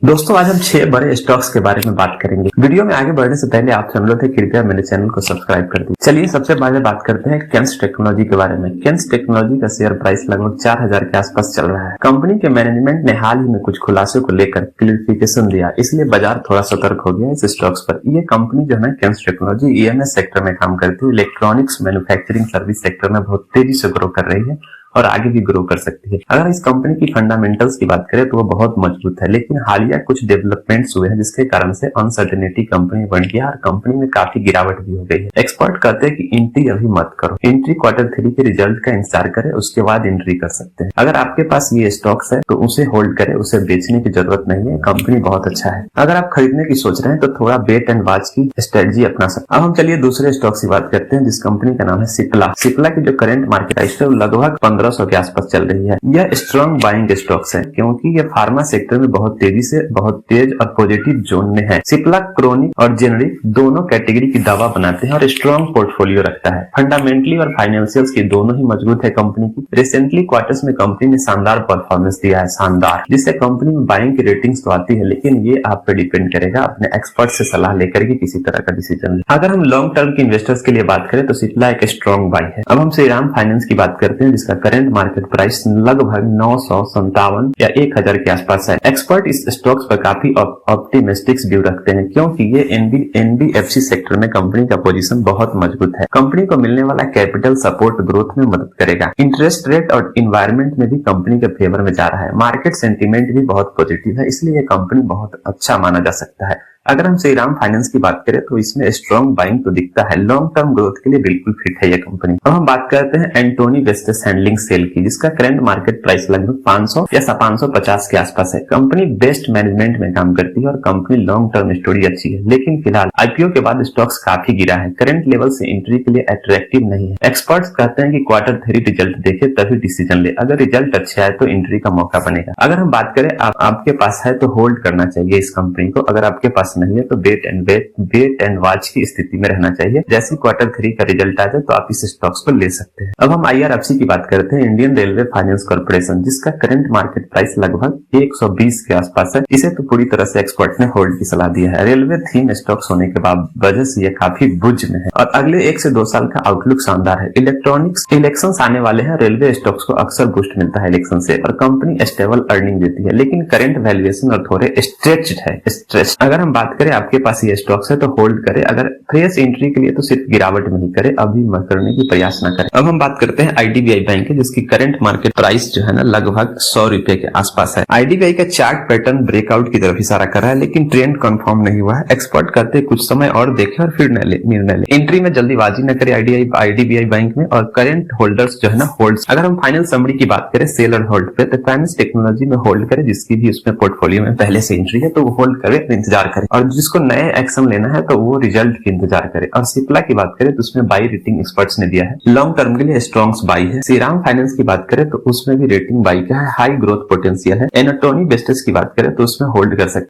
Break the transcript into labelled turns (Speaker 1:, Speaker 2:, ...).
Speaker 1: दोस्तों आज हम 6 बड़े स्टॉक्स के बारे में बात करेंगे। वीडियो में आगे बढ़ने से पहले आपसे अनुरोध है कृपया मेरे चैनल को सब्सक्राइब कर दीजिए। चलिए सबसे पहले बात करते हैं कैन्स टेक्नोलॉजी के बारे में। कैन्स टेक्नोलॉजी का शेयर प्राइस लगभग 4000 के आसपास चल रहा है। कंपनी के मैनेजमेंट ने हाल ही में कुछ खुलासों को लेकर क्लियरिफिकेशन दिया, इसलिए बाजार थोड़ा सतर्क हो गया इस स्टॉक्स पर। ये कंपनी जो है कैन्स टेक्नोलॉजी ईएमएस सेक्टर में काम करती है। इलेक्ट्रॉनिक्स मैन्युफैक्चरिंग सर्विस सेक्टर में बहुत तेजी से ग्रो कर रही है और आगे भी ग्रो कर सकती है। अगर इस कंपनी की फंडामेंटल्स की बात करें तो वो बहुत मजबूत है, लेकिन हालिया कुछ डेवलपमेंट्स हुए हैं जिसके कारण से अनसर्टेनिटी कंपनी बढ़ गया और कंपनी में काफी गिरावट भी हो गई है। एक्सपर्ट कहते हैं कि एंट्री अभी मत करो, एंट्री Q3 के रिजल्ट का इंतजार करें, उसके बाद एंट्री कर सकते हैं। अगर आपके पास ये स्टॉक्स है तो उसे होल्ड करें, उसे बेचने की जरूरत नहीं है, कंपनी बहुत अच्छा है। अगर आप खरीदने की सोच रहे हैं तो थोड़ा वेट एंड वॉच की स्ट्रेटजी अपना सकते हैं। अब हम चलिए दूसरे स्टॉक्स की बात करते हैं जिस कंपनी का नाम है सिप्ला। सिप्ला की जो करंट मार्केट प्राइस है वो लगभग 1500 के आसपास चल रही है। यह स्ट्रॉन्ग बाइंग स्टॉक्स है क्योंकि ये फार्मा सेक्टर में बहुत तेज और पॉजिटिव जोन में है। सिप्ला क्रोनिक और जेनरिक दोनों कैटेगरी की दवा बनाते हैं और स्ट्रॉन्ग पोर्टफोलियो रखता है। फंडामेंटली और फाइनेंशियल्स की दोनों ही मजबूत है कंपनी की। रिसेंटली क्वार्टर्स में कंपनी ने शानदार परफॉर्मेंस दिया है, शानदार, जिससे कंपनी में बाइंग की रेटिंग्स तो आती है, लेकिन ये आप पे डिपेंड करेगा अपने एक्सपर्ट से सलाह लेकर के किसी तरह का डिसीजन ले। अगर हम लॉन्ग टर्म के इन्वेस्टर्स के लिए बात करें तो सिप्ला एक स्ट्रॉन्ग बाई है। अब हम श्रीराम फाइनेंस की बात करते हैं जिसका करंट मार्केट प्राइस लगभग 957 या 1000 के आसपास है। एक्सपर्ट इस स्टॉक्स पर काफी ऑप्टिमिस्टिक व्यू रखते हैं क्योंकि ये एनबीएफसी सेक्टर में कंपनी का पोजीशन बहुत मजबूत है। कंपनी को मिलने वाला कैपिटल सपोर्ट ग्रोथ में मदद करेगा। इंटरेस्ट रेट और इन्वायरमेंट में भी कंपनी के फेवर में जा रहा है। मार्केट सेंटीमेंट भी बहुत पॉजिटिव है, इसलिए ये कंपनी बहुत अच्छा माना जा सकता है। अगर हम श्रीराम फाइनेंस की बात करें तो इसमें स्ट्रॉन्ग बाइंग तो दिखता है, लॉन्ग टर्म ग्रोथ के लिए बिल्कुल फिट है यह कंपनी। अब हम बात करते हैं एंटोनी वेस्टेस हैंडलिंग सेल की जिसका करंट मार्केट प्राइस लगभग 500 या 550 के आसपास है। कंपनी बेस्ट मैनेजमेंट में काम करती है और कंपनी लॉन्ग टर्म स्टोरी अच्छी है, लेकिन फिलहाल आईपीओ के बाद स्टॉक्स काफी गिरा है। करंट लेवल से एंट्री के लिए अट्रैक्टिव नहीं है। एक्सपर्ट्स कहते हैं कि Q3 रिजल्ट देखे तभी डिसीजन ले, अगर रिजल्ट अच्छा है तो एंट्री का मौका बनेगा। अगर हम बात करें आपके पास है तो होल्ड करना चाहिए इस कंपनी को, अगर आपके पास नहीं है तो वेट एंड वॉच की स्थिति में रहना चाहिए। जैसे Q3 का रिजल्ट आ जाए तो आप इस स्टॉक्स को ले सकते हैं। अब हम IRFC की बात करते हैं, इंडियन रेलवे फाइनेंस कॉर्पोरेशन, जिसका करंट मार्केट प्राइस लगभग 120 के आसपास है। इसे तो पूरी तरह से एक्सपर्ट ने होल्ड की सलाह दी है। रेलवे थीम स्टॉक्स होने के बाद वजह से ये काफी बुज में है और अगले 1 से 2 साल का आउटलुक शानदार है। इलेक्ट्रॉनिक्स इलेक्शन आने वाले हैं, रेलवे स्टॉक्स को अक्सर बूस्ट मिलता है इलेक्शन से और कंपनी स्टेबल अर्निंग देती है, लेकिन करंट वैल्यूएशन और थोड़े स्ट्रेच्ड है। अगर हम बात करें आपके पास ये स्टॉक्स है तो होल्ड करें, अगर फ्रेश एंट्री के लिए तो सिर्फ गिरावट में ही करे, अभी मत करने की प्रयास न करें। अब हम बात करते हैं IDBI बैंक है जिसकी करंट मार्केट प्राइस जो है ना लगभग 100 रुपए के आसपास है। IDBI का चार्ट पैटर्न ब्रेकआउट की तरफ इशारा कर रहा है, लेकिन ट्रेंड कंफर्म नहीं हुआ है। एक्सपर्ट कहते हैं कुछ समय और देखें और फिर निर्णय ले। एंट्री में जल्दीबाजी न करें IDBI बैंक में, और करंट होल्डर्स जो है ना होल्ड। अगर हम फाइनल समरी की बात करें सेल और होल्ड पे तो फाइनेंस टेक्नोलॉजी में होल्ड करें, जिसकी भी उसमें पोर्टफोलियो में पहले से एंट्री है तो वो होल्ड करे, इंतजार करे, और जिसको नए एक्शन लेना है तो वो रिजल्ट की इंतजार करे। और सिप्ला की बात करें तो उसमें बाई रेटिंग एक्सपर्ट्स ने दिया है, लॉन्ग टर्म के लिए स्ट्रॉन्ग बाई है। श्रीराम फाइनेंस की बात करें तो उसमें भी रेटिंग बाई का है, हाई ग्रोथ पोटेंशियल है। एंटोनी वेस्टेस की बात करें तो उसमें होल्ड कर सकते